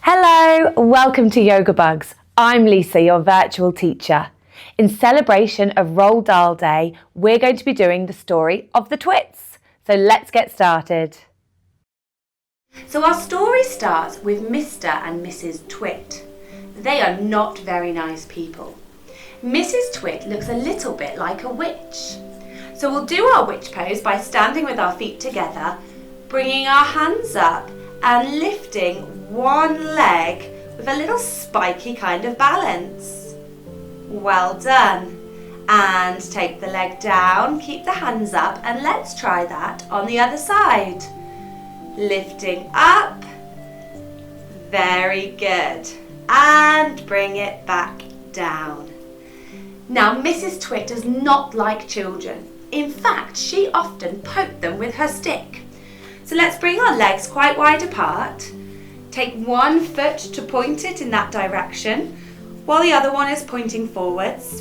Hello, welcome to YogaBugs. I'm Lisa, your virtual teacher. In celebration of Roald Dahl Day, we're going to be doing the story of the Twits. So let's get started. So our story starts with Mr. and Mrs. Twit. They are not very nice people. Mrs. Twit looks a little bit like a witch. So we'll do our witch pose by standing with our feet together, bringing our hands up and lifting one leg with a little spiky kind of balance. Well done. And take the leg down, keep the hands up, and let's try that on the other side. Lifting up. Very good. And bring it back down. Now, Mrs. Twit does not like children. In fact, she often poked them with her stick. So let's bring our legs quite wide apart. Take one foot to point it in that direction, while the other one is pointing forwards.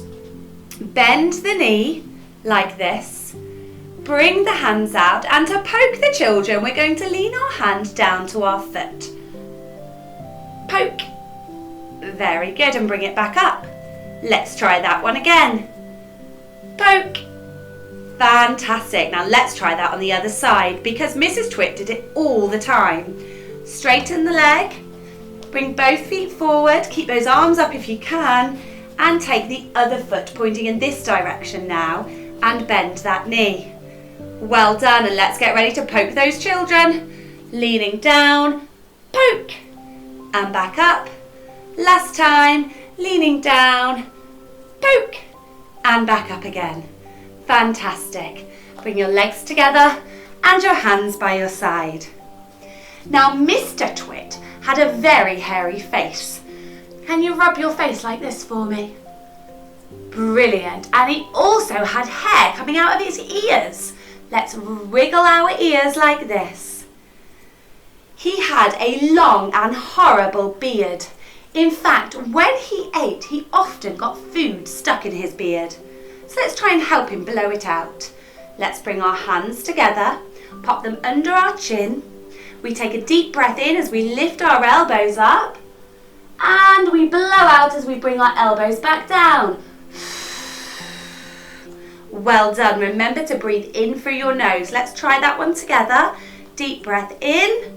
Bend the knee like this. Bring the hands out, and to poke the children, we're going to lean our hand down to our foot. Poke. Very good, and bring it back up. Let's try that one again. Poke. Fantastic. Now let's try that on the other side, because Mrs. Twit did it all the time. Straighten the leg, bring both feet forward, keep those arms up if you can, and take the other foot pointing in this direction now, and bend that knee. Well done, and let's get ready to poke those children. Leaning down, poke, and back up. Last time, leaning down, poke, and back up again. Fantastic. Bring your legs together and your hands by your side. Now, Mr. Twit had a very hairy face. Can you rub your face like this for me? Brilliant. And he also had hair coming out of his ears. Let's wriggle our ears like this. He had a long and horrible beard. In fact, when he ate, he often got food stuck in his beard. So let's try and help him blow it out. Let's bring our hands together, pop them under our chin. We take a deep breath in as we lift our elbows up, and we blow out as we bring our elbows back down. Well done. Remember to breathe in through your nose. Let's try that one together. Deep breath in,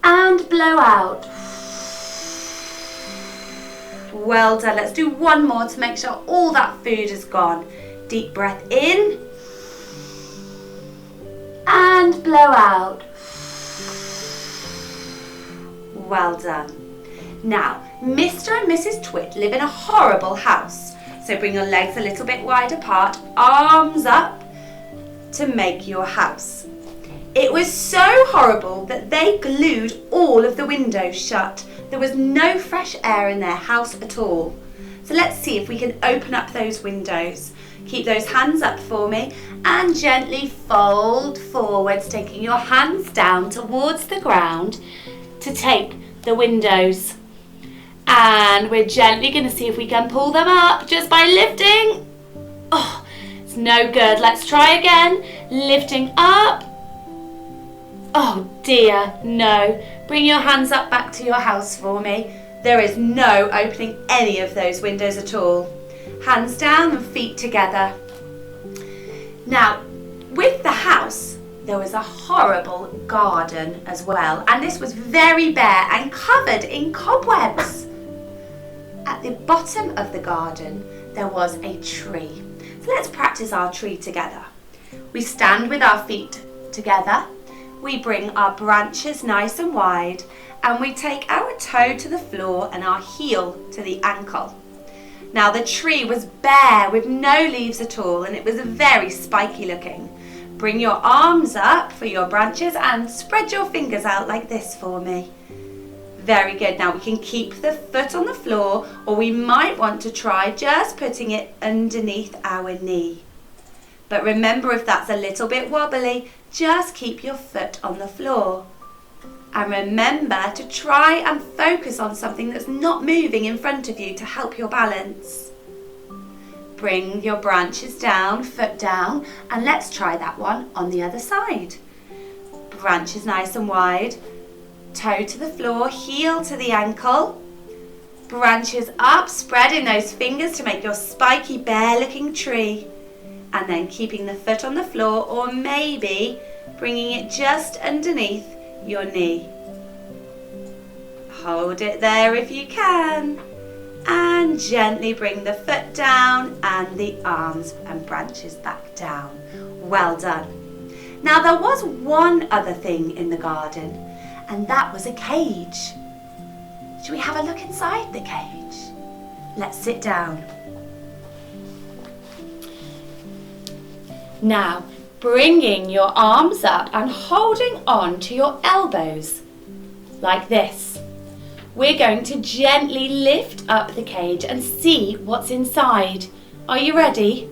and blow out. Well done. Let's do one more to make sure all that food is gone. Deep breath in and blow out. Well done. Now, Mr. and Mrs. Twit live in a horrible house. So bring your legs a little bit wide apart, arms up to make your house. It was so horrible that they glued all of the windows shut. There was no fresh air in their house at all. So let's see if we can open up those windows. Keep those hands up for me and gently fold forwards, taking your hands down towards the ground to take the windows. And we're gently going to see if we can pull them up just by lifting. Oh, it's no good. Let's try again. Lifting up. Oh dear, no. Bring your hands up back to your house for me. There is no opening any of those windows at all. Hands down and feet together. Now, with the house, there was a horrible garden as well. And this was very bare and covered in cobwebs. At the bottom of the garden, there was a tree. So let's practice our tree together. We stand with our feet together. We bring our branches nice and wide, and we take our toe to the floor and our heel to the ankle. Now the tree was bare with no leaves at all, and it was very spiky looking. Bring your arms up for your branches and spread your fingers out like this for me. Very good. Now we can keep the foot on the floor, or we might want to try just putting it underneath our knee. But remember, if that's a little bit wobbly, just keep your foot on the floor. And remember to try and focus on something that's not moving in front of you to help your balance. Bring your branches down, foot down, and let's try that one on the other side. Branches nice and wide. toe to the floor, heel to the ankle. Branches up, spreading those fingers to make your spiky bear looking tree. And then keeping the foot on the floor, or maybe bringing it just underneath your knee. Hold it there if you can. And gently bring the foot down and the arms and branches back down. Well done. Now there was one other thing in the garden, and that was a cage. Should we have a look inside the cage? Let's sit down. Now, bringing your arms up and holding on to your elbows, like this. We're going to gently lift up the cage and see what's inside. Are you ready?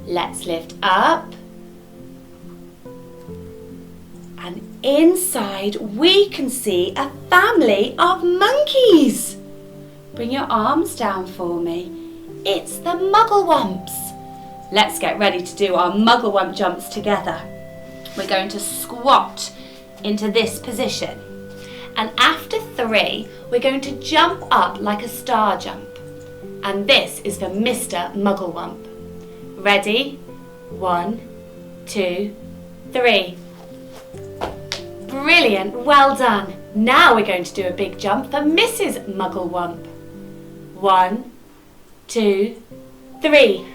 Let's lift up. And inside we can see a family of monkeys. Bring your arms down for me. It's the Muggle Wumps. Let's get ready to do our Muggle Wump jumps together. We're going to squat into this position. And after 3, we're going to jump up like a star jump. And this is for Mr. Muggle Wump. Ready? 1, 2, 3. Brilliant, well done. Now we're going to do a big jump for Mrs. Muggle Wump. 1, 2, 3.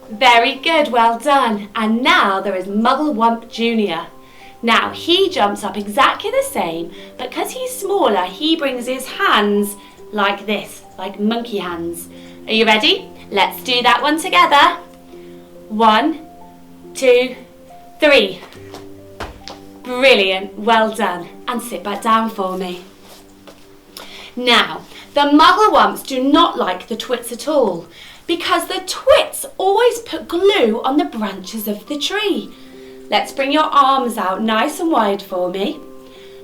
Very good, well done. And now there is Muggle Wump Jr. Now he jumps up exactly the same, but because he's smaller, he brings his hands like this, like monkey hands. Are you ready? Let's do that one together. 1, 2, 3. Brilliant, well done. And sit back down for me. Now, the Muggle Wumps do not like the Twits at all, because the Twits always put glue on the branches of the tree. Let's bring your arms out nice and wide for me.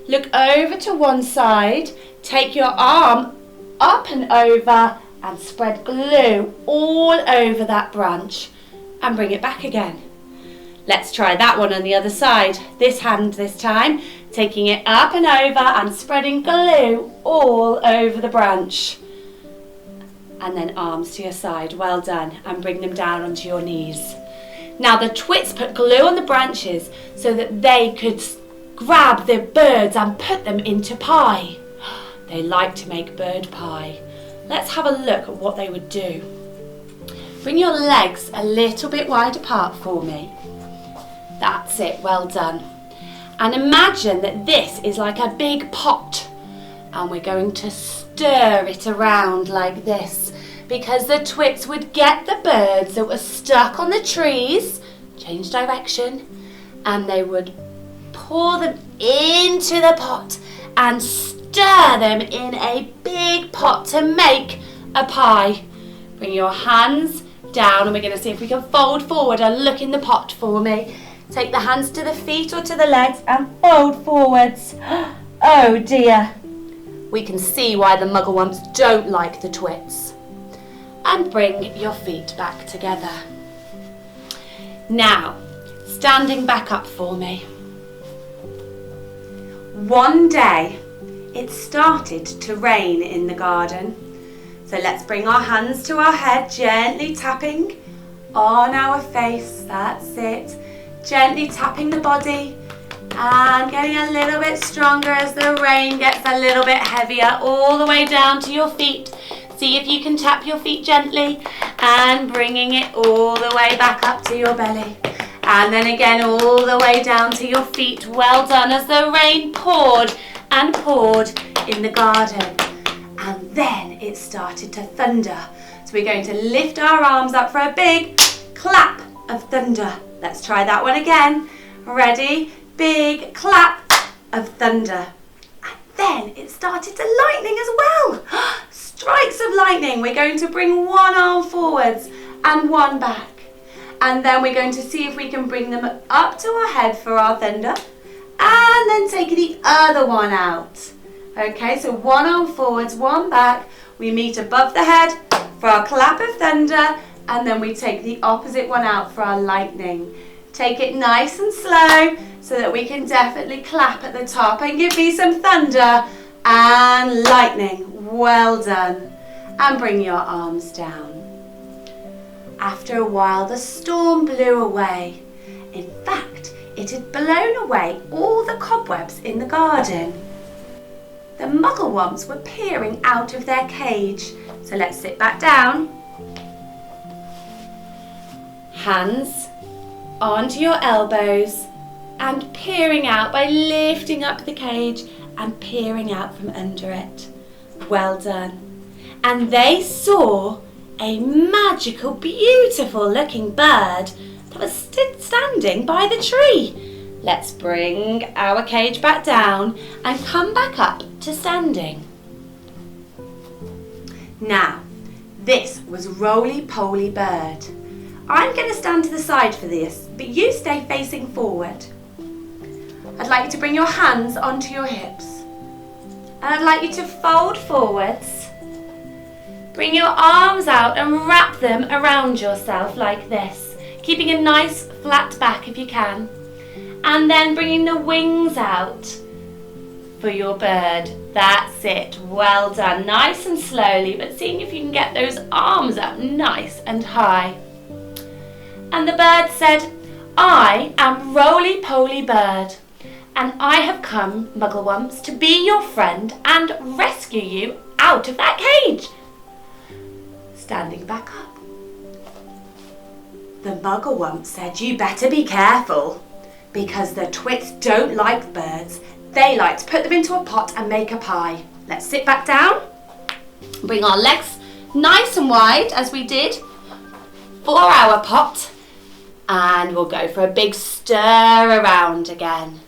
Look over to one side, take your arm up and over and spread glue all over that branch and bring it back again. Let's try that one on the other side. This hand this time, taking it up and over and spreading glue all over the branch. And then arms to your side, well done, and bring them down onto your knees. Now the Twits put glue on the branches so that they could grab the birds and put them into pie. They like to make bird pie. Let's have a look at what they would do. Bring your legs a little bit wide apart for me. That's it, well done. And imagine that this is like a big pot and we're going to stir it around like this, because the Twits would get the birds that were stuck on the trees, change direction, and they would pour them into the pot and stir them in a big pot to make a pie. Bring your hands down and we're going to see if we can fold forward and look in the pot for me. Take the hands to the feet or to the legs and fold forwards. Oh dear. We can see why the Muggle Wumps don't like the Twits. And bring your feet back together. Now, standing back up for me. One day, it started to rain in the garden. So let's bring our hands to our head, gently tapping on our face. That's it. Gently tapping the body and getting a little bit stronger as the rain gets a little bit heavier all the way down to your feet. See if you can tap your feet gently and bringing it all the way back up to your belly. And then again all the way down to your feet. Well done, as the rain poured and poured in the garden. And then it started to thunder. So we're going to lift our arms up for a big clap of thunder. Let's try that one again. Ready? Big clap of thunder. And then it started to lightning as well. Strikes of lightning. We're going to bring one arm forwards and one back. And then we're going to see if we can bring them up to our head for our thunder. And then take the other one out. Okay, so one arm forwards, one back. We meet above the head for our clap of thunder. And then we take the opposite one out for our lightning. Take it nice and slow. so that we can definitely clap at the top and give me some thunder and lightning. Well done. And bring your arms down. After a while, the storm blew away. In fact, it had blown away all the cobwebs in the garden. The Muggle Wumps were peering out of their cage. So let's sit back down. Hands onto your elbows and peering out by lifting up the cage and peering out from under it. Well done. And they saw a magical, beautiful looking bird that was standing by the tree. Let's bring our cage back down and come back up to standing. Now, this was Roly-Poly Bird. I'm going to stand to the side for this, but you stay facing forward. I'd like you to bring your hands onto your hips. And I'd like you to fold forwards. Bring your arms out and wrap them around yourself like this, keeping a nice flat back if you can. And then bringing the wings out for your bird. That's it. Well done. Nice and slowly, but seeing if you can get those arms up nice and high. And the bird said, I am Roly-Poly Bird, and I have come, Muggle Wumps, to be your friend and rescue you out of that cage. Standing back up. The Muggle Wumps said, you better be careful, because the Twits don't like birds. They like to put them into a pot and make a pie. Let's sit back down. Bring our legs nice and wide as we did for our pot. And we'll go for a big stir around again.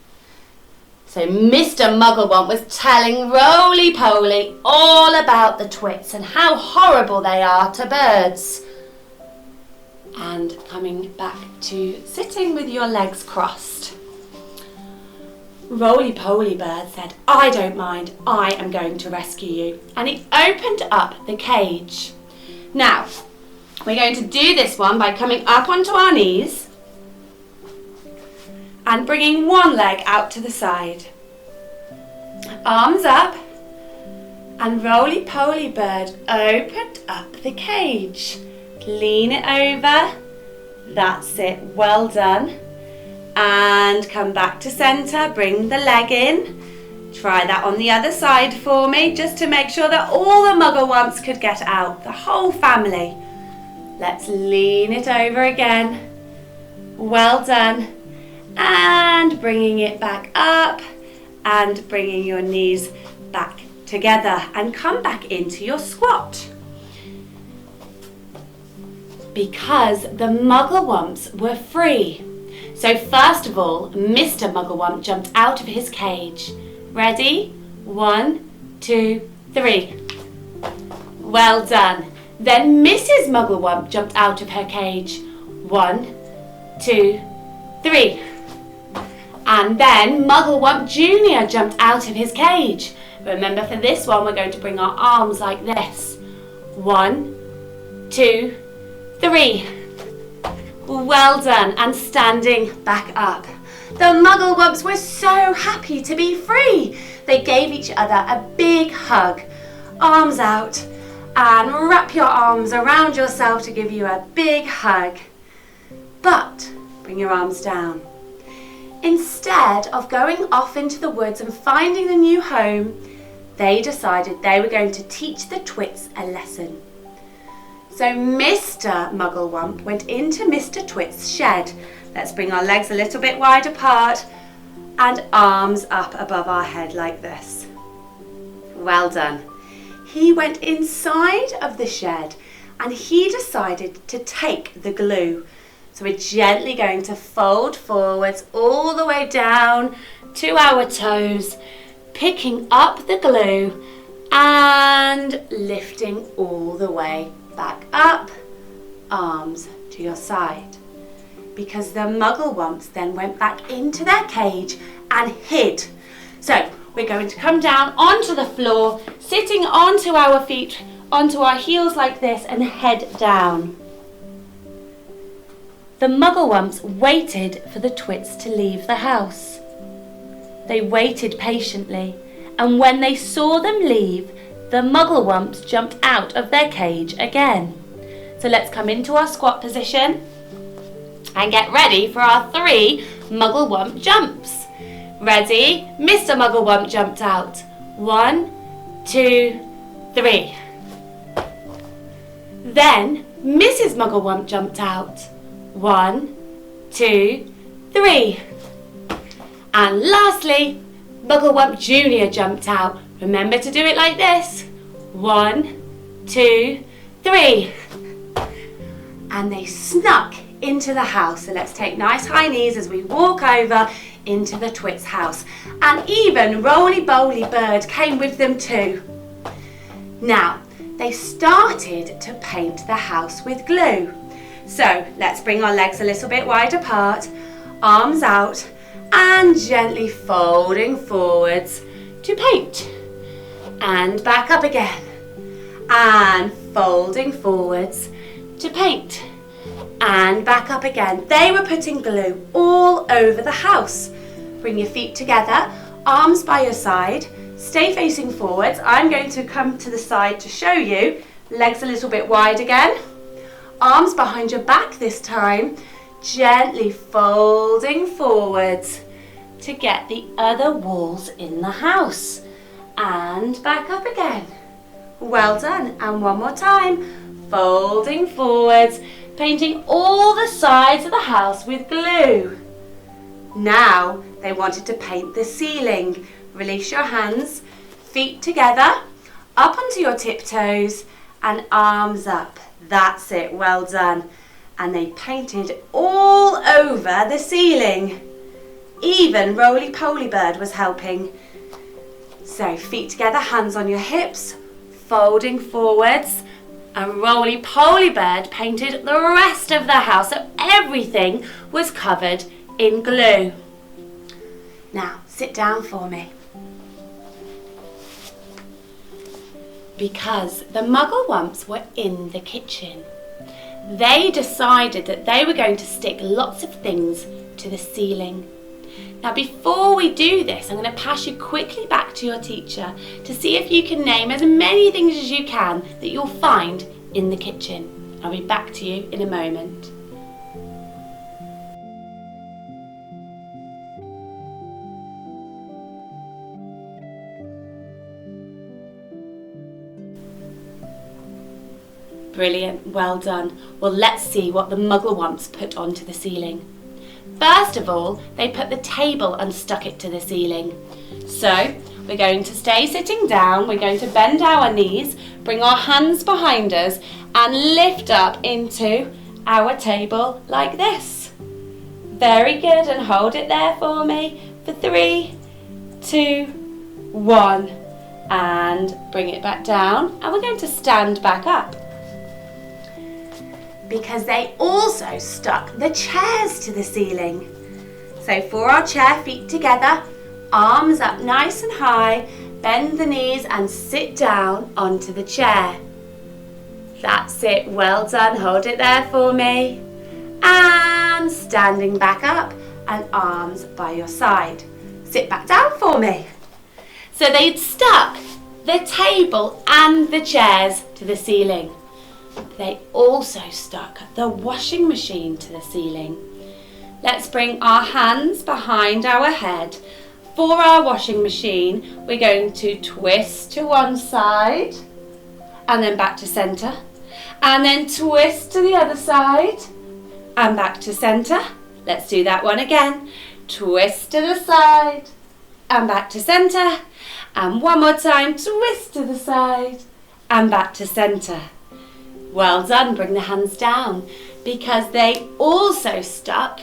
So Mr. Muggle Wump was telling Roly-Poly all about the Twits and how horrible they are to birds. And coming back to sitting with your legs crossed. Roly-Poly Bird said, I don't mind, I am going to rescue you. And he opened up the cage. Now, we're going to do this one by coming up onto our knees and bringing one leg out to the side. Arms up, and Roly-Poly Bird opened up the cage. Lean it over. That's it. Well done. And come back to centre. Bring the leg in. Try that on the other side for me, just to make sure that all the Muggle Wumps could get out. The whole family. Let's lean it over again. Well done. And bringing it back up and bringing your knees back together and come back into your squat. Because the Muggle Wumps were free. So first of all, Mr. Muggle Wump jumped out of his cage. Ready? 1, 2, 3. Well done. Then Mrs. Muggle Wump jumped out of her cage. 1, 2, 3. And then Muggle Wump Jr. jumped out of his cage. Remember, for this one, we're going to bring our arms like this. 1, 2, 3. Well done. And standing back up. The Muggle Wumps were so happy to be free. They gave each other a big hug. Arms out. And wrap your arms around yourself to give you a big hug. But bring your arms down. Instead of going off into the woods and finding a new home, they decided they were going to teach the Twits a lesson. So Mr. Muggle Wump went into Mr. Twits' shed. Let's bring our legs a little bit wide apart and arms up above our head like this. Well done. He went inside of the shed and he decided to take the glue. So we're gently going to fold forwards all the way down to our toes, picking up the glue and lifting all the way back up, arms to your side. Because the Muggle Wumps then went back into their cage and hid. So we're going to come down onto the floor, sitting onto our feet, onto our heels like this, and head down. the Muggle Wumps waited for the Twits to leave the house. They waited patiently, and when they saw them leave, the Muggle Wumps jumped out of their cage again. So let's come into our squat position and get ready for our 3 Muggle Wump jumps. Ready? Mr. Muggle Wump jumped out. 1, 2, 3. Then Mrs. Muggle Wump jumped out. 1, 2, 3. And lastly, Muggle Wump Jr. jumped out. Remember to do it like this. 1, 2, 3. And they snuck into the house. So let's take nice high knees as we walk over into the Twits house. And even Roly Boly Bird came with them too. Now, they started to paint the house with glue. So let's bring our legs a little bit wide apart, arms out, and gently folding forwards to paint. And back up again. And folding forwards to paint. And back up again. They were putting glue all over the house. Bring your feet together, arms by your side, stay facing forwards. I'm going to come to the side to show you. Legs a little bit wide again. Arms behind your back this time. Gently folding forwards to get the other walls in the house. And back up again. Well done. And one more time. Folding forwards, painting all the sides of the house with glue. Now they wanted to paint the ceiling. Release your hands, feet together, up onto your tiptoes and arms up. That's it, well done. And they painted all over the ceiling. Even Roly Poly Bird was helping. So feet together, hands on your hips, folding forwards. And Roly Poly Bird painted the rest of the house, so everything was covered in glue. Now, sit down for me. Because the Muggle Wumps were in the kitchen. They decided that they were going to stick lots of things to the ceiling. Now, before we do this, I'm going to pass you quickly back to your teacher to see if you can name as many things as you can that you'll find in the kitchen. I'll be back to you in a moment. Brilliant, well done. Well, let's see what the Muggle Wumps put onto the ceiling. First of all, they put the table and stuck it to the ceiling. So, we're going to stay sitting down, we're going to bend our knees, bring our hands behind us and lift up into our table like this. Very good, and hold it there for me for 3, 2, 1. And bring it back down, and we're going to stand back up. Because they also stuck the chairs to the ceiling. So for our chair, feet together, arms up nice and high, bend the knees and sit down onto the chair. That's it, well done, hold it there for me. And standing back up and arms by your side. Sit back down for me. So they'd stuck the table and the chairs to the ceiling. They also stuck the washing machine to the ceiling. Let's bring our hands behind our head. For our washing machine, we're going to twist to one side and then back to centre. And then twist to the other side and back to centre. Let's do that one again. Twist to the side and back to centre. And one more time, twist to the side and back to centre. Well done, bring the hands down, because they also stuck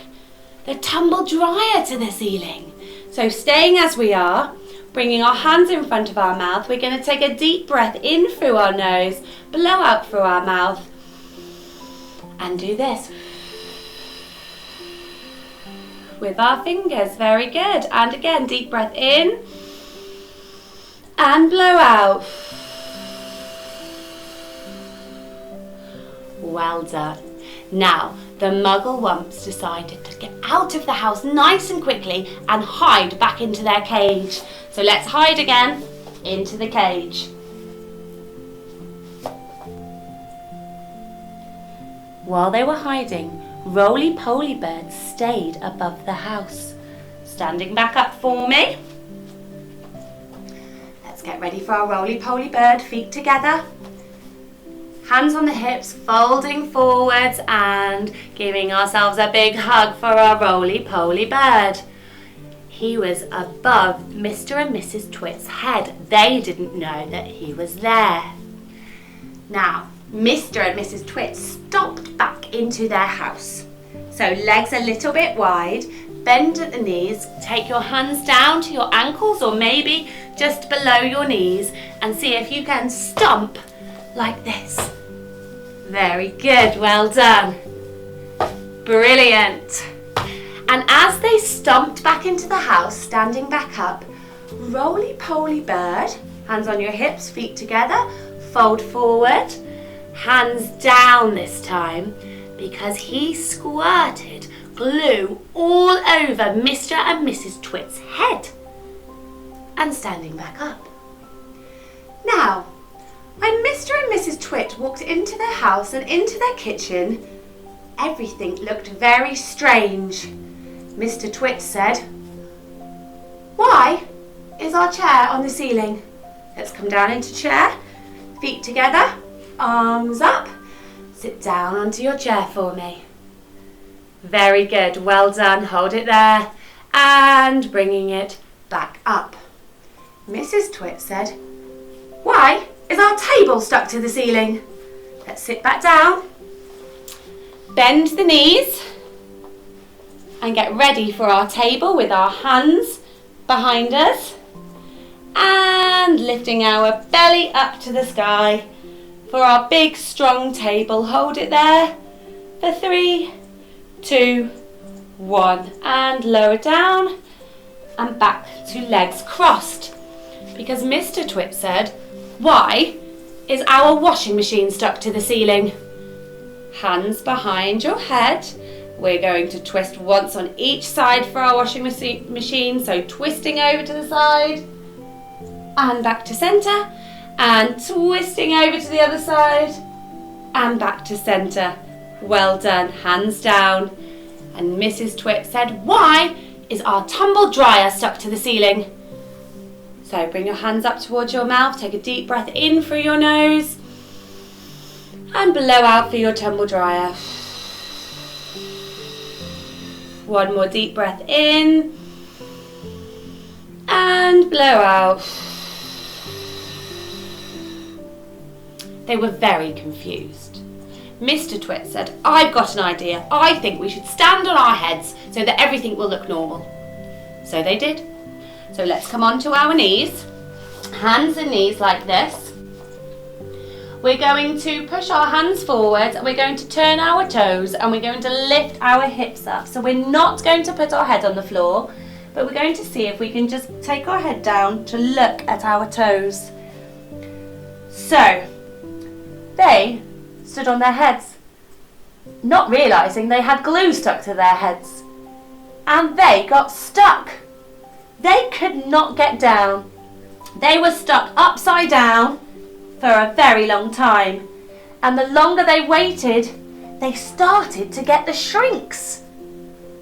the tumble dryer to the ceiling. So staying as we are, bringing our hands in front of our mouth, we're going to take a deep breath in through our nose, blow out through our mouth, and do this with our fingers. Very good. And again, deep breath in and blow out. Well done. Now, the Muggle Wumps decided to get out of the house nice and quickly and hide back into their cage. So let's hide again into the cage. While they were hiding, Roly-Poly Bird stayed above the house. Standing back up for me. Let's get ready for our Roly-Poly Bird. Feet together. Hands on the hips, folding forwards and giving ourselves a big hug for our Roly-Poly Bird. He was above Mr. and Mrs. Twits' head. They didn't know that he was there. Now, Mr. and Mrs. Twits stopped back into their house. So legs a little bit wide, bend at the knees, take your hands down to your ankles or maybe just below your knees and see if you can stomp like this. Very good, well done. Brilliant. And as they stomped back into the house, standing back up, Roly-Poly Bird, hands on your hips, feet together, fold forward, hands down this time, because he squirted glue all over Mr. and Mrs. Twits' head. And standing back up. Now, when Mr. and Mrs. Twit walked into their house and into their kitchen, everything looked very strange. Mr. Twit said, "Why is our chair on the ceiling?" Let's come down into chair, feet together, arms up. Sit down onto your chair for me. Very good, well done. Hold it there and bringing it back up. Mrs. Twit said, "Why is our table stuck to the ceiling?" Let's sit back down. Bend the knees and get ready for our table with our hands behind us and lifting our belly up to the sky for our big strong table. Hold it there for 3, 2, 1 and lower down and back to legs crossed, because Mr. Twit said, "Why is our washing machine stuck to the ceiling?" Hands behind your head. We're going to twist once on each side for our washing machine, so twisting over to the side and back to centre and twisting over to the other side and back to centre. Well done, hands down. And Mrs. Twit said, "Why is our tumble dryer stuck to the ceiling?" So bring your hands up towards your mouth, take a deep breath in through your nose and blow out for your tumble dryer. One more deep breath in and blow out. They were very confused. Mr. Twit said, "I've got an idea. I think we should stand on our heads so that everything will look normal." So they did. So let's come onto our knees, hands and knees like this. We're going to push our hands forward and we're going to turn our toes and we're going to lift our hips up. So we're not going to put our head on the floor, but we're going to see if we can just take our head down to look at our toes. So they stood on their heads, not realising they had glue stuck to their heads. And they got stuck. They could not get down. They were stuck upside down for a very long time. And the longer they waited, they started to get the shrinks.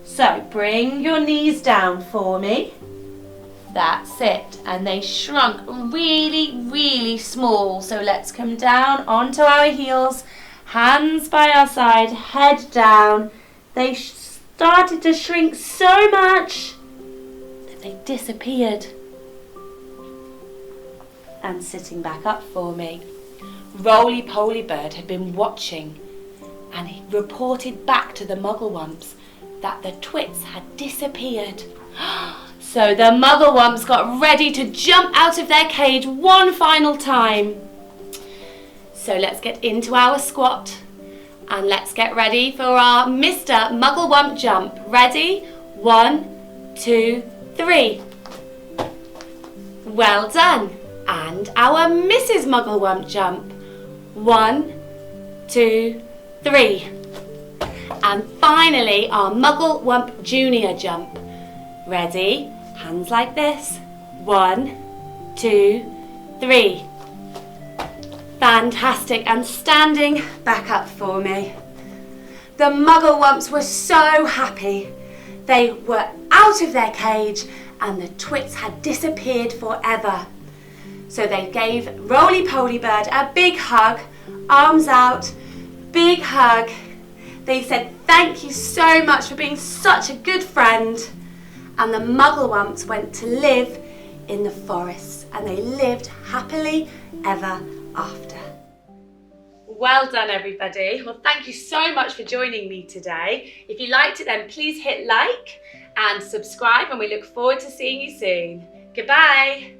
So bring your knees down for me. That's it. And they shrunk really, really small. So let's come down onto our heels, hands by our side, head down. They started to shrink so much that they disappeared. And sitting back up for me, Roly-Poly Bird had been watching and he reported back to the Muggle Wumps that the Twits had disappeared. So the Muggle Wumps got ready to jump out of their cage one final time. So let's get into our squat and let's get ready for our Mr. Muggle Wump jump. Ready? 1, 2, 3. Well done. And our Mrs. Muggle Wump jump. 1, 2, 3. And finally, our Muggle Wump Junior jump. Ready? Hands like this. 1, 2, 3. Fantastic. And standing back up for me. The Muggle Wumps were so happy. They were out of their cage and the Twits had disappeared forever. So they gave Roly Poly Bird a big hug, arms out, big hug. They said thank you so much for being such a good friend. And the Muggle Wumps went to live in the forest and they lived happily ever after. Well done, everybody. Well, thank you so much for joining me today. If you liked it, then please hit like and subscribe, and we look forward to seeing you soon. Goodbye.